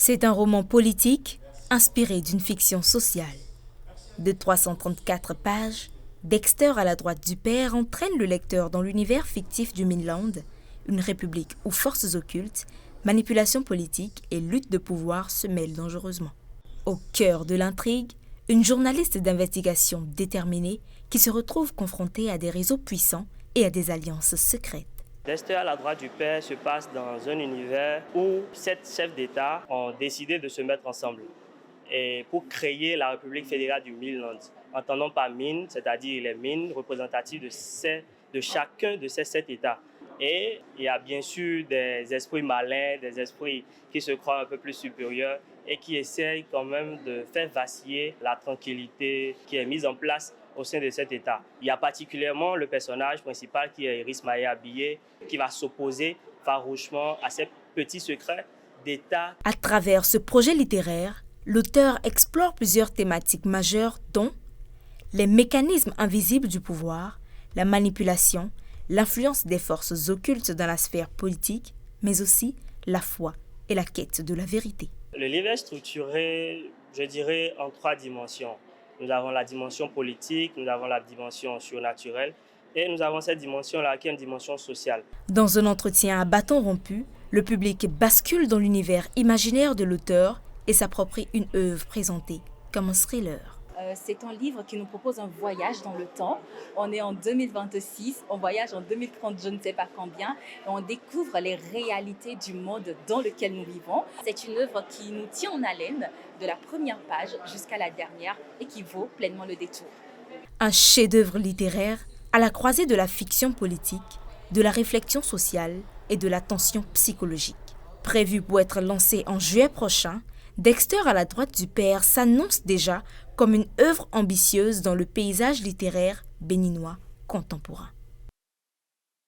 C'est un roman politique inspiré d'une fiction sociale. De 334 pages, Dexter à la droite du père entraîne le lecteur dans l'univers fictif du Mainland, une république où forces occultes, manipulation politique et lutte de pouvoir se mêlent dangereusement. Au cœur de l'intrigue, une journaliste d'investigation déterminée qui se retrouve confrontée à des réseaux puissants et à des alliances secrètes. Dexter à la droite du père se passe dans un univers où 7 chefs d'État ont décidé de se mettre ensemble et pour créer la République fédérale du Mainland. Entendons par mines, c'est-à-dire les mines représentatives de chacun de ces 7 États. Et il y a bien sûr des esprits malins, des esprits qui se croient un peu plus supérieurs et qui essayent quand même de faire vaciller la tranquillité qui est mise en place au sein de cet État. Il y a particulièrement le personnage principal qui est Iris Maé-Abillé, qui va s'opposer farouchement à ces petits secrets d'État. À travers ce projet littéraire, l'auteur explore plusieurs thématiques majeures dont les mécanismes invisibles du pouvoir, la manipulation, l'influence des forces occultes dans la sphère politique, mais aussi la foi et la quête de la vérité. Le livre est structuré, je dirais, en 3 dimensions. Nous avons la dimension politique, nous avons la dimension surnaturelle et nous avons cette dimension-là qui est une dimension sociale. Dans un entretien à bâton rompu, le public bascule dans l'univers imaginaire de l'auteur et s'approprie une œuvre présentée comme un thriller. C'est un livre qui nous propose un voyage dans le temps. On est en 2026, on voyage en 2030, je ne sais pas combien, et on découvre les réalités du monde dans lequel nous vivons. C'est une œuvre qui nous tient en haleine de la première page jusqu'à la dernière et qui vaut pleinement le détour. Un chef-d'œuvre littéraire à la croisée de la fiction politique, de la réflexion sociale et de la tension psychologique. Prévu pour être lancé en juillet prochain, Dexter à la droite du père s'annonce déjà comme une œuvre ambitieuse dans le paysage littéraire béninois contemporain.